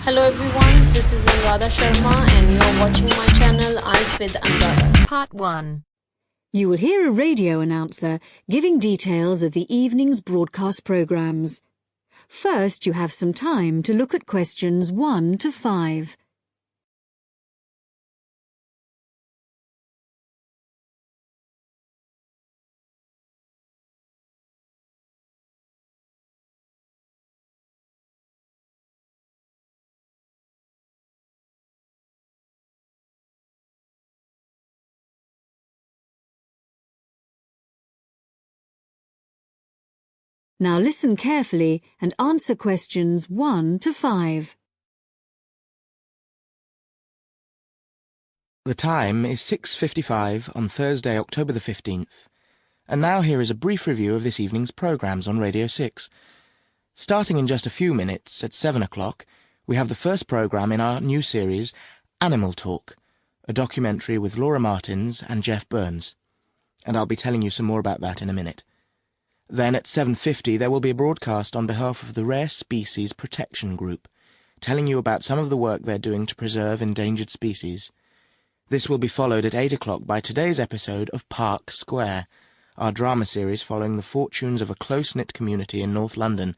Hello everyone, this is ANURADHA Sharma and you're watching my channel IELTS with ANURADHA. Part 1. You will hear a radio announcer giving details of the evening's broadcast programmes. First, you have some time to look at questions 1 to 5. Now listen carefully and answer questions 1 to 5. The time is 6:55 on Thursday, October the 15th. And now here is a brief review of this evening's programmes on Radio 6. Starting in just a few minutes, at 7 o'clock, we have the first programme in our new series, Animal Talk, a documentary with Laura Martins and Jeff Burns. And I'll be telling you some more about that in a minute. Then at 7:50 there will be a broadcast on behalf of the Rare Species Protection Group, telling you about some of the work they're doing to preserve endangered species. This will be followed at 8 o'clock by today's episode of Park Square, our drama series following the fortunes of a close-knit community in North London,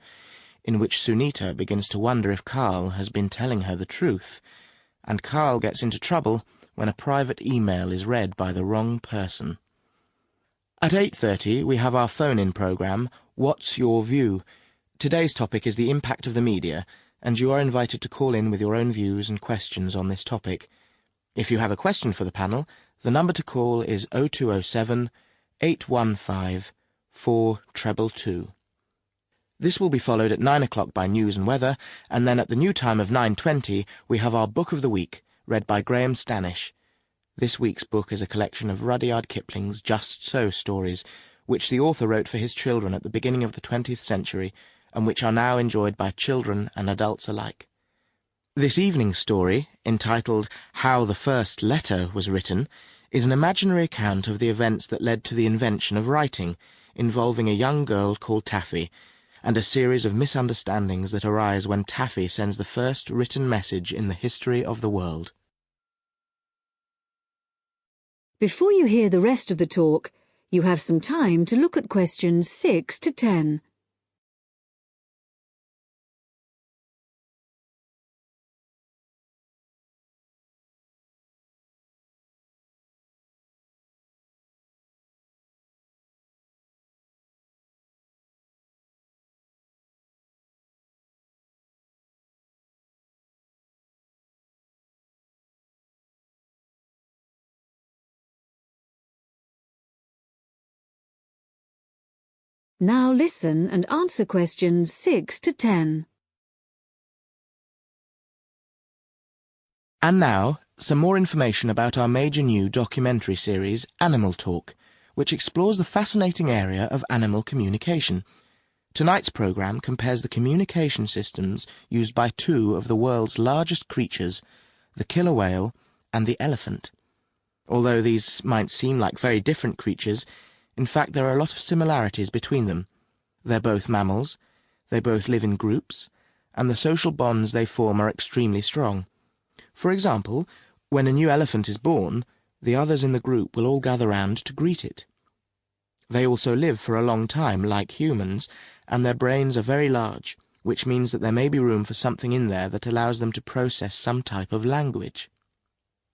in which Sunita begins to wonder if Carl has been telling her the truth, and Carl gets into trouble when a private email is read by the wrong person. At 8:30 we have our phone-in programme, What's Your View? Today's topic is the impact of the media, and you are invited to call in with your own views and questions on this topic. If you have a question for the panel, the number to call is 0207 815 4222. This will be followed at 9 o'clock by news and weather, and then at the new time of 9:20 we have our Book of the Week, read by Graham Stanish. This week's book is a collection of Rudyard Kipling's Just So stories, which the author wrote for his children at the beginning of the 20th century, and which are now enjoyed by children and adults alike. This evening's story, entitled How the First Letter Was Written, is an imaginary account of the events that led to the invention of writing, involving a young girl called Taffy, and a series of misunderstandings that arise when Taffy sends the first written message in the history of the world. Before you hear the rest of the talk, you have some time to look at questions 6 to 10. Now listen and answer questions 6 to 10. And now, some more information about our major new documentary series, Animal Talk, which explores the fascinating area of animal communication. Tonight's programme compares the communication systems used by two of the world's largest creatures, the killer whale and the elephant. Although these might seem like very different creatures, in fact there are a lot of similarities between them. They're both mammals, they both live in groups, and the social bonds they form are extremely strong. For example, when a new elephant is born, the others in the group will all gather round to greet it. They also live for a long time, like humans, and their brains are very large, which means that there may be room for something in there that allows them to process some type of language.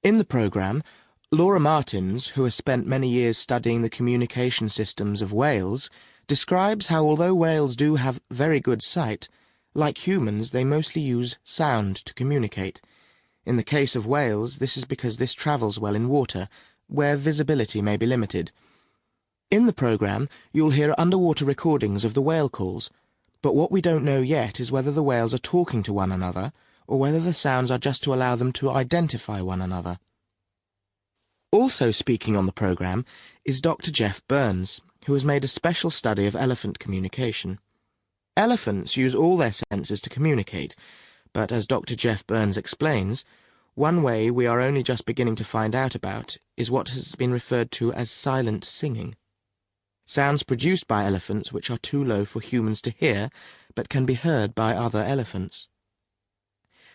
In the programme, Laura Martins, who has spent many years studying the communication systems of whales, describes how although whales do have very good sight, like humans they mostly use sound to communicate. In the case of whales, this is because this travels well in water, where visibility may be limited. In the programme, you'll hear underwater recordings of the whale calls, but what we don't know yet is whether the whales are talking to one another, or whether the sounds are just to allow them to identify one another. Also speaking on the programme is Dr. Jeff Burns, who has made a special study of elephant communication. Elephants use all their senses to communicate, but as Dr. Jeff Burns explains, one way we are only just beginning to find out about is what has been referred to as silent singing. Sounds produced by elephants which are too low for humans to hear, but can be heard by other elephants.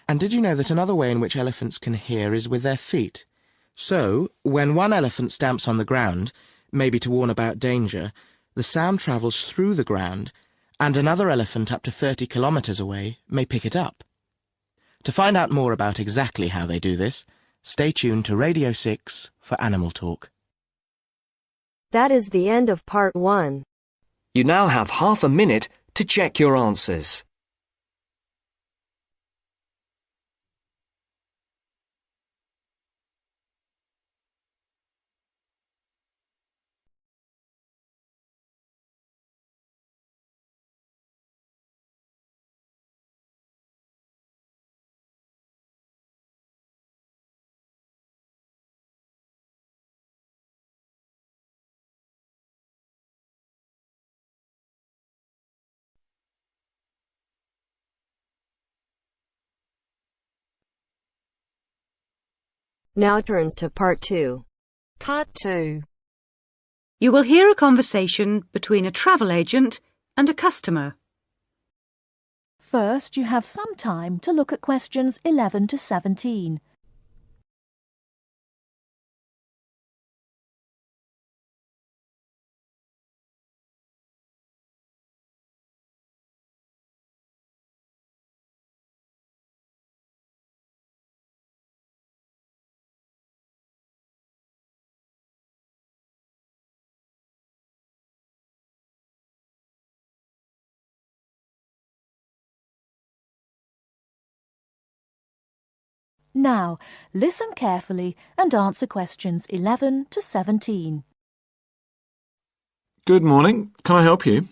And did you know that another way in which elephants can hear is with their feet? So, when one elephant stamps on the ground, maybe to warn about danger, the sound travels through the ground, and another elephant up to 30 kilometres away may pick it up. To find out more about exactly how they do this, stay tuned to Radio 6 for Animal Talk. That is the end of part 1. You now have half a minute to check your answers. Now turns to part 2. Part 2. You will hear a conversation between a travel agent and a customer. First, you have some time to look at questions 11 to 17. Now, listen carefully and answer questions 11 to 17. Good morning. Can I help you?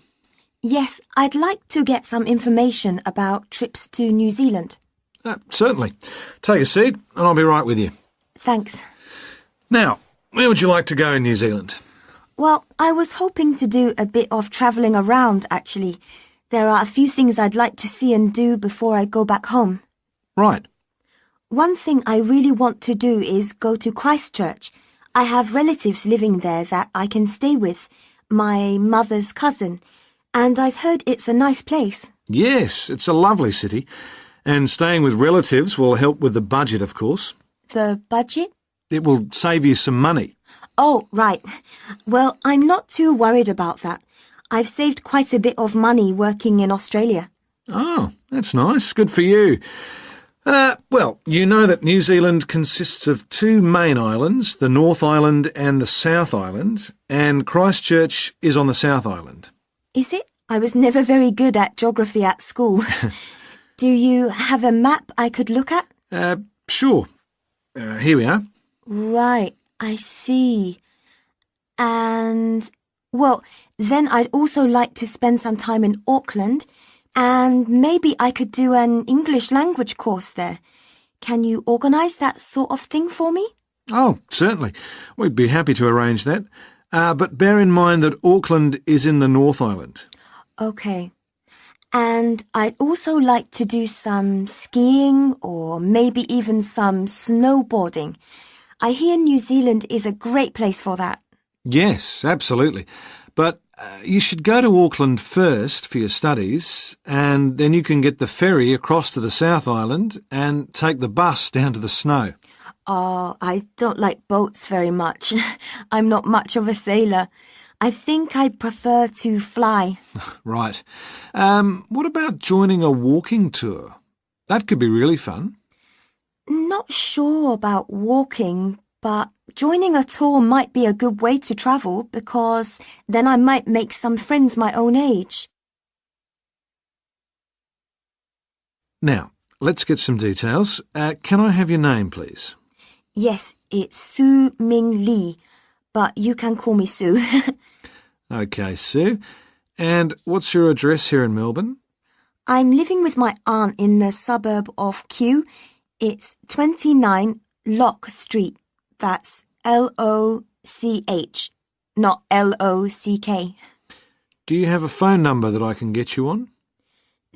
Yes, I'd like to get some information about trips to New Zealand. Certainly. Take a seat and I'll be right with you. Thanks. Now, where would you like to go in New Zealand? Well, I was hoping to do a bit of travelling around, actually. There are a few things I'd like to see and do before I go back home. Right. One thing I really want to do is go to Christchurch. I have relatives living there that I can stay with, my mother's cousin, and I've heard it's a nice place. Yes, it's a lovely city. And staying with relatives will help with the budget, of course. The budget? It will save you some money. Oh, right. Well, I'm not too worried about that. I've saved quite a bit of money working in Australia. Oh, that's nice. Good for you. Well, you know that New Zealand consists of 2 main islands, the North Island and the South Island, and Christchurch is on the South Island. Is it? I was never very good at geography at school. Do you have a map I could look at? Sure. Here we are. Right, I see. And, well, then I'd also like to spend some time in Auckland, and maybe I could do an English language course there. Can you organise that sort of thing for me? Oh, certainly. We'd be happy to arrange that. But bear in mind that Auckland is in the North Island. OK. And I'd also like to do some skiing or maybe even some snowboarding. I hear New Zealand is a great place for that. Yes, absolutely. But you should go to Auckland first for your studies, and then you can get the ferry across to the South Island and take the bus down to the snow. Oh, I don't like boats very much. I'm not much of a sailor. I think I'd prefer to fly. Right. What about joining a walking tour? That could be really fun. Not sure about walking, but joining a tour might be a good way to travel because then I might make some friends my own age. Now, let's get some details. Can I have your name, please? Yes, it's Su Ming Lee, but you can call me Sue. OK, Sue. And what's your address here in Melbourne? I'm living with my aunt in the suburb of Kew. It's 29 Lock Street. That's L-O-C-H, not L-O-C-K. Do you have a phone number that I can get you on?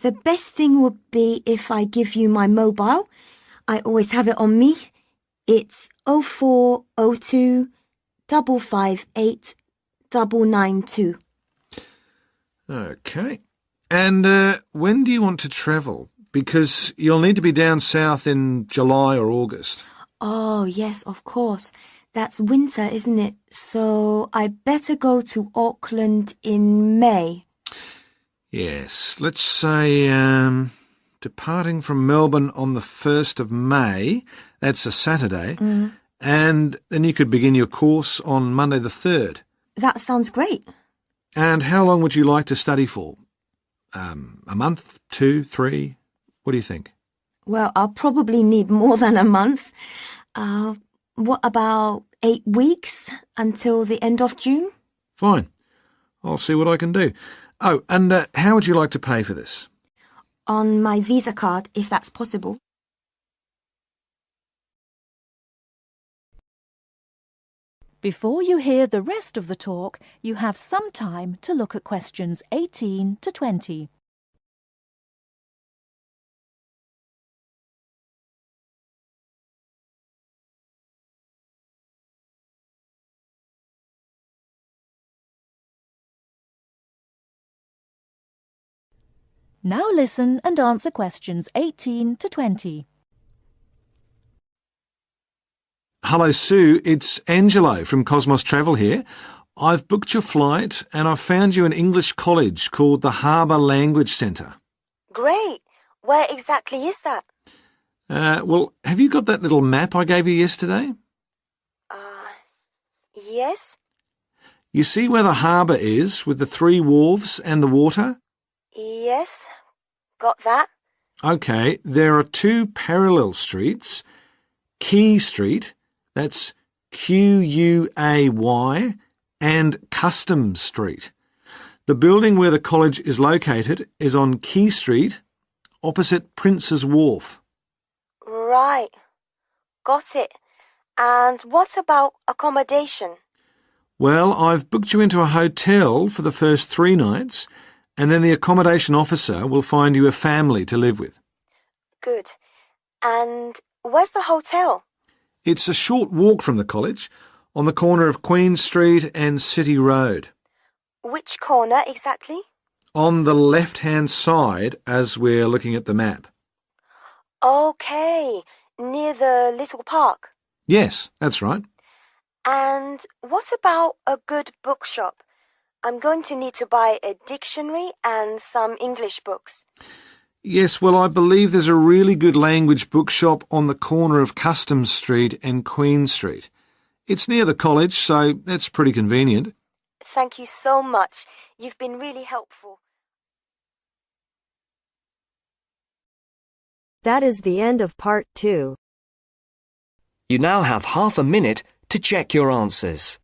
The best thing would be if I give you my mobile. I always have it on me. It's 0402 558 992. OK. And when do you want to travel? because you'll need to be down south in July or August. Oh, yes, of course. That's winter, isn't it? So I better go to Auckland in May. Yes, let's say departing from Melbourne on the 1st of May, that's a Saturday, and then you could begin your course on Monday the 3rd. That sounds great. And how long would you like to study for? A month, 2, 3? What do you think? Well, I'll probably need more than a month. What about 8 weeks until the end of June? Fine. I'll see what I can do. Oh, and how would you like to pay for this? On my Visa card, if that's possible. Before you hear the rest of the talk, you have some time to look at questions 18 to 20. Now listen and answer questions 18 to 20. Hello, Sue. It's Angelo from Cosmos Travel here. I've booked your flight and I've found you an English college called the Harbour Language Centre. Great. Where exactly is that? Well, have you got that little map I gave you yesterday? Yes? You see where the harbour is with the 3 wharves and the water? Yes. Got that? OK, there are 2 parallel streets. Quay Street, that's Quay, and Customs Street. The building where the college is located is on Quay Street, opposite Prince's Wharf. Right. Got it. And what about accommodation? Well, I've booked you into a hotel for the first 3 nights, and then the accommodation officer will find you a family to live with. Good. And where's the hotel? It's a short walk from the college, on the corner of Queen Street and City Road. Which corner exactly? On the left-hand side as we're looking at the map. OK, near the little park. Yes, that's right. And what about a good bookshop? I'm going to need to buy a dictionary and some English books. Yes, well, I believe there's a really good language bookshop on the corner of Customs Street and Queen Street. It's near the college, so that's pretty convenient. Thank you so much. You've been really helpful. That is the end of part 2. You now have half a minute to check your answers.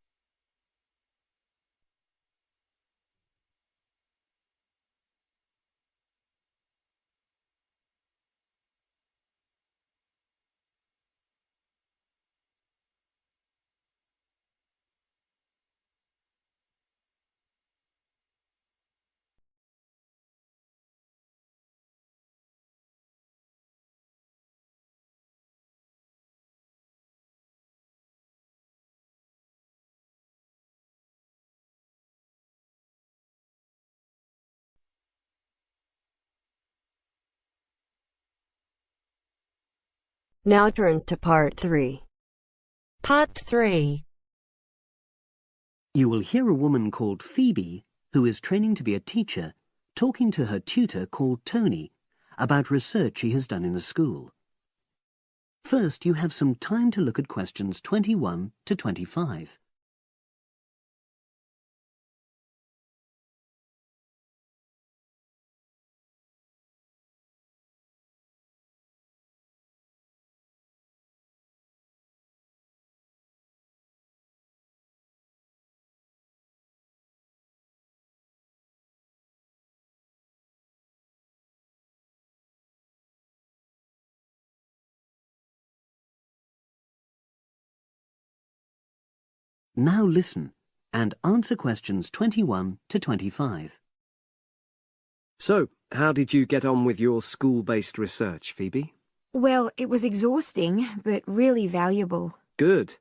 Now turns to part 3. Part 3. You will hear a woman called Phoebe, who is training to be a teacher, talking to her tutor called Tony about research she has done in a school. First, you have some time to look at questions 21 to 25. Now listen and answer questions 21 to 25. So, how did you get on with your school-based research, Phoebe? Well, it was exhausting, but really valuable. Good.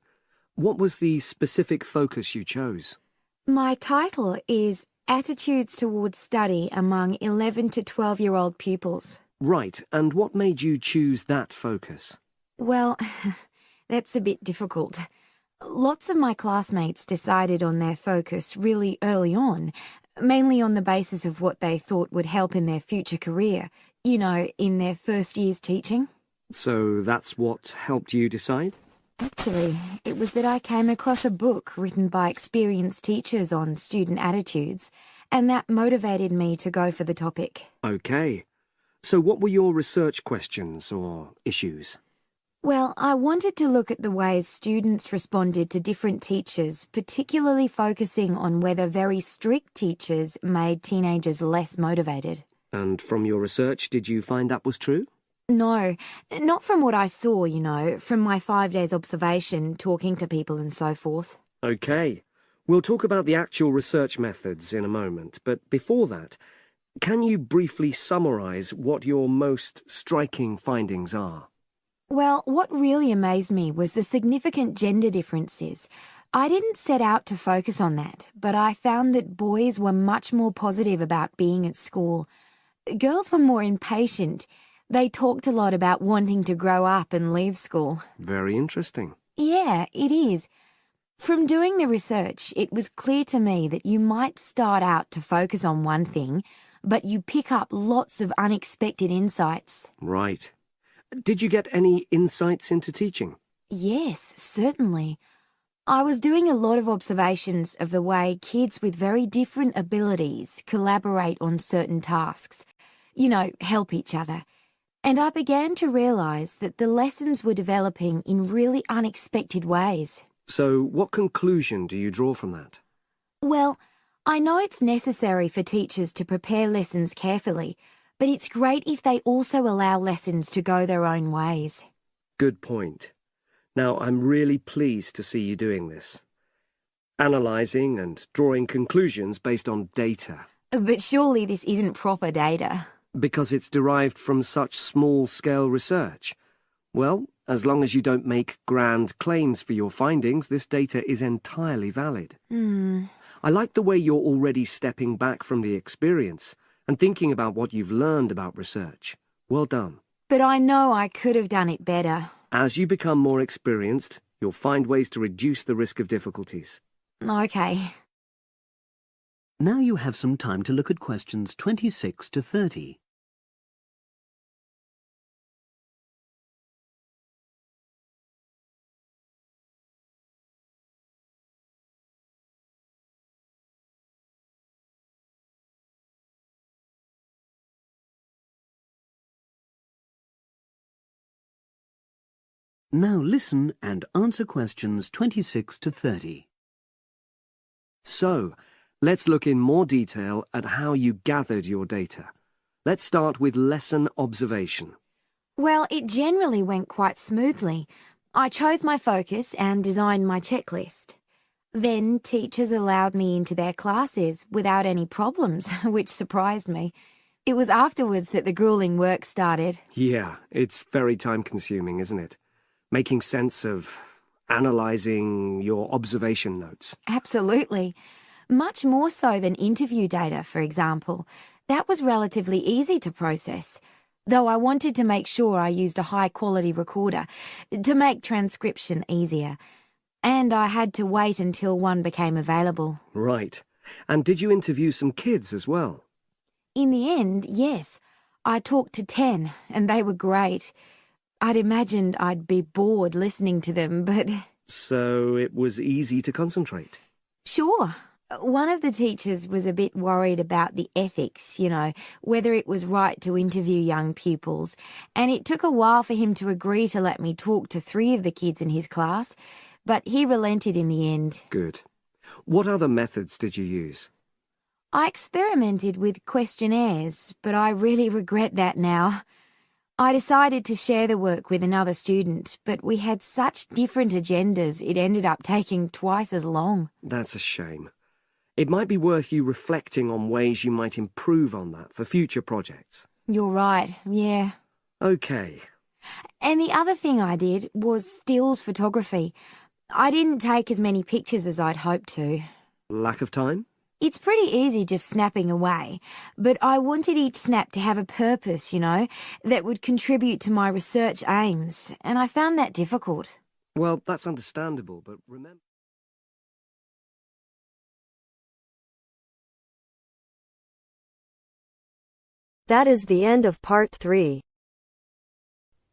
What was the specific focus you chose? My title is Attitudes Towards Study Among 11 to 12-year-old Pupils. Right, and what made you choose that focus? Well, that's a bit difficult. Lots of my classmates decided on their focus really early on, mainly on the basis of what they thought would help in their future career, in their first year's teaching. So that's what helped you decide? Actually, it was that I came across a book written by experienced teachers on student attitudes, and that motivated me to go for the topic. Okay. So what were your research questions or issues? Well, I wanted to look at the ways students responded to different teachers, particularly focusing on whether very strict teachers made teenagers less motivated. And from your research, did you find that was true? No, not from what I saw, from my 5 days observation, talking to people and so forth. Okay. We'll talk about the actual research methods in a moment, but before that, can you briefly summarise what your most striking findings are? Well, what really amazed me was the significant gender differences. I didn't set out to focus on that, but I found that boys were much more positive about being at school. Girls were more impatient. They talked a lot about wanting to grow up and leave school. Very interesting. Yeah, it is. From doing the research, it was clear to me that you might start out to focus on one thing, but you pick up lots of unexpected insights. Right. Did you get any insights into teaching? Yes, certainly. I was doing a lot of observations of the way kids with very different abilities collaborate on certain tasks. Help each other. And I began to realise that the lessons were developing in really unexpected ways. So what conclusion do you draw from that? Well, I know it's necessary for teachers to prepare lessons carefully, but it's great if they also allow lessons to go their own ways. Good point. Now, I'm really pleased to see you doing this. Analysing and drawing conclusions based on data. But surely this isn't proper data. Because it's derived from such small-scale research. Well, as long as you don't make grand claims for your findings, this data is entirely valid. I like the way you're already stepping back from the experience and thinking about what you've learned about research. Well done. But I know I could have done it better. As you become more experienced, you'll find ways to reduce the risk of difficulties. Okay. Now you have some time to look at questions 26 to 30. Now listen and answer questions 26 to 30. So, let's look in more detail at how you gathered your data. Let's start with lesson observation. Well, it generally went quite smoothly. I chose my focus and designed my checklist. Then teachers allowed me into their classes without any problems, which surprised me. It was afterwards that the grueling work started. Yeah, it's very time-consuming, isn't it? Making sense of analysing your observation notes. Absolutely. Much more so than interview data, for example. That was relatively easy to process, though I wanted to make sure I used a high-quality recorder to make transcription easier. And I had to wait until one became available. Right. And did you interview some kids as well? In the end, yes. I talked to 10, and they were great. I'd imagined I'd be bored listening to them, but... So it was easy to concentrate? Sure. One of the teachers was a bit worried about the ethics, whether it was right to interview young pupils, and it took a while for him to agree to let me talk to 3 of the kids in his class, but he relented in the end. Good. What other methods did you use? I experimented with questionnaires, but I really regret that now. I decided to share the work with another student, but we had such different agendas it ended up taking twice as long. That's a shame. It might be worth you reflecting on ways you might improve on that for future projects. You're right, yeah. Okay. And the other thing I did was stills photography. I didn't take as many pictures as I'd hoped to. Lack of time? It's pretty easy just snapping away, but I wanted each snap to have a purpose, that would contribute to my research aims, and I found that difficult. Well, that's understandable, but remember... That is the end of part 3.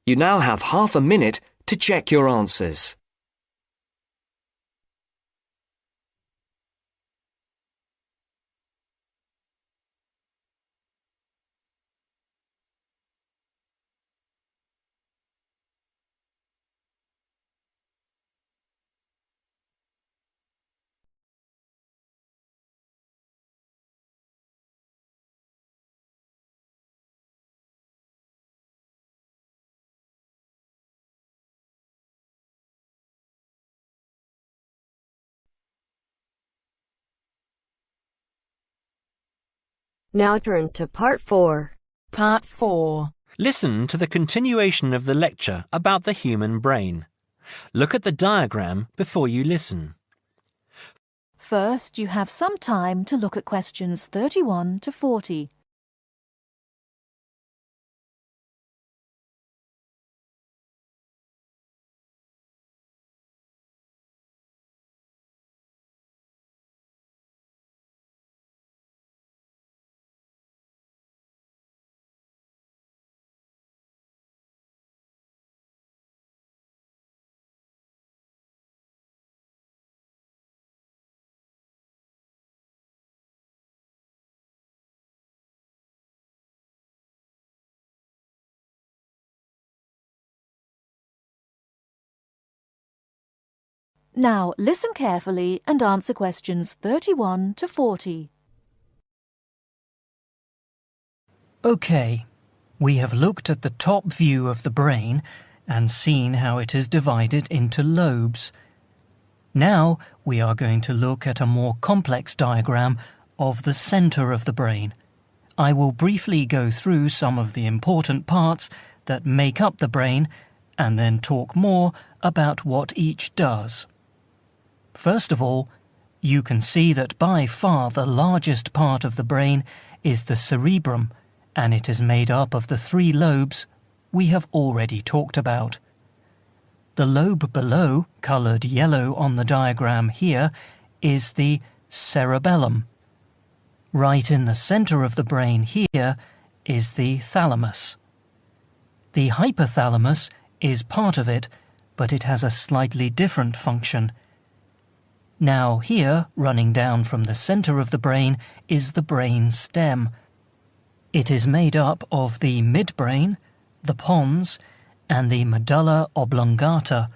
You now have half a minute to check your answers. Now turns to part 4. Part 4. Listen to the continuation of the lecture about the human brain. Look at the diagram before you listen. First, you have some time to look at questions 31 to 40. Now listen carefully and answer questions 31 to 40. OK, we have looked at the top view of the brain and seen how it is divided into lobes. Now we are going to look at a more complex diagram of the centre of the brain. I will briefly go through some of the important parts that make up the brain and then talk more about what each does. First of all, you can see that by far the largest part of the brain is the cerebrum, and it is made up of the 3 lobes we have already talked about. The lobe below, coloured yellow on the diagram here, is the cerebellum. Right in the centre of the brain here is the thalamus. The hypothalamus is part of it, but it has a slightly different function. Now here, running down from the centre of the brain, is the brain stem. It is made up of the midbrain, the pons, and the medulla oblongata,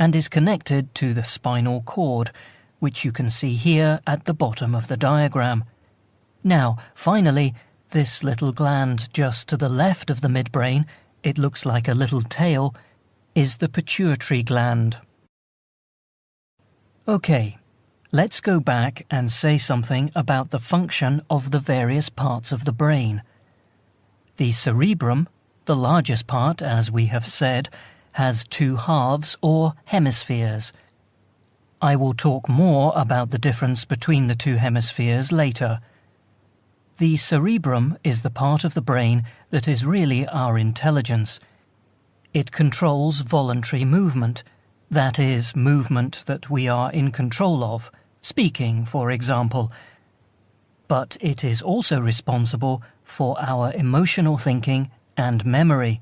and is connected to the spinal cord, which you can see here at the bottom of the diagram. Now, finally, this little gland just to the left of the midbrain, it looks like a little tail, is the pituitary gland. OK, let's go back and say something about the function of the various parts of the brain. The cerebrum, the largest part, as we have said, has 2 halves or hemispheres. I will talk more about the difference between the 2 hemispheres later. The cerebrum is the part of the brain that is really our intelligence. It controls voluntary movement, that is, movement that we are in control of, speaking, for example. But it is also responsible for our emotional thinking and memory.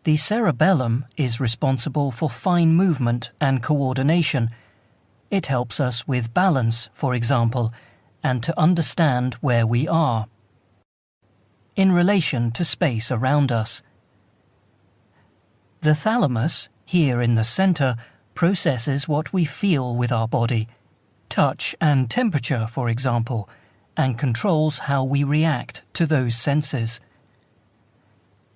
The cerebellum is responsible for fine movement and coordination. It helps us with balance, for example, and to understand where we are in relation to space around us. The thalamus, here in the centre, processes what we feel with our body, touch and temperature, for example, and controls how we react to those senses.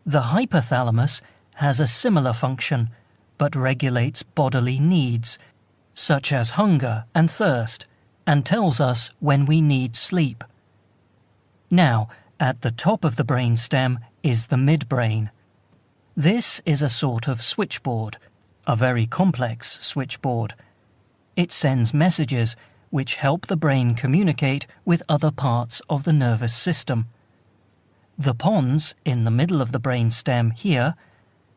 The hypothalamus has a similar function, but regulates bodily needs, such as hunger and thirst, and tells us when we need sleep. Now, at the top of the brain stem is the midbrain. This is a sort of switchboard, a very complex switchboard. It sends messages, which help the brain communicate with other parts of the nervous system. The pons in the middle of the brain stem here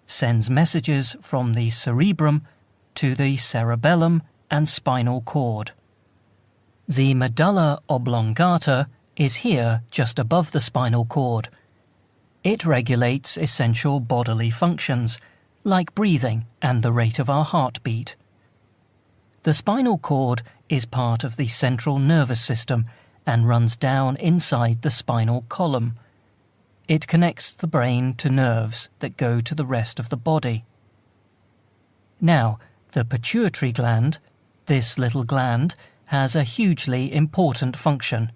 sends messages from the cerebrum to the cerebellum and spinal cord. The medulla oblongata is here just above the spinal cord. It regulates essential bodily functions, like breathing and the rate of our heartbeat. The spinal cord is part of the central nervous system and runs down inside the spinal column. It connects the brain to nerves that go to the rest of the body. Now, the pituitary gland, this little gland, has a hugely important function.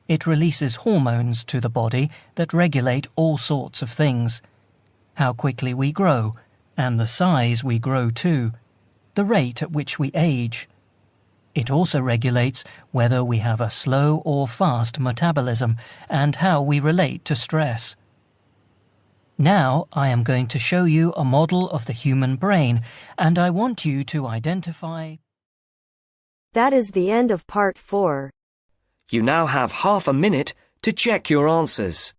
It releases hormones to the body that regulate all sorts of things. How quickly we grow, and the size we grow to, the rate at which we age. It also regulates whether we have a slow or fast metabolism and how we relate to stress. Now I am going to show you a model of the human brain, and I want you to identify... That is the end of part 4. You now have half a minute to check your answers.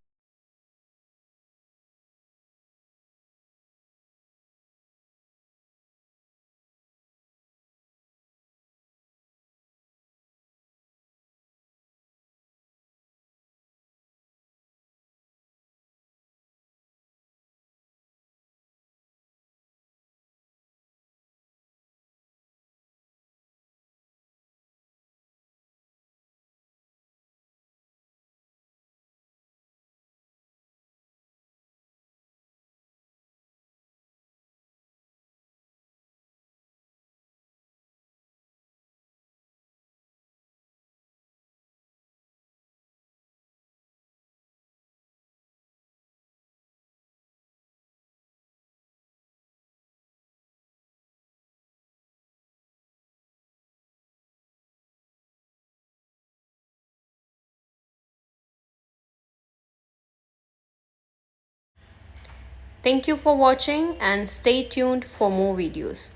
Thank you for watching and stay tuned for more videos.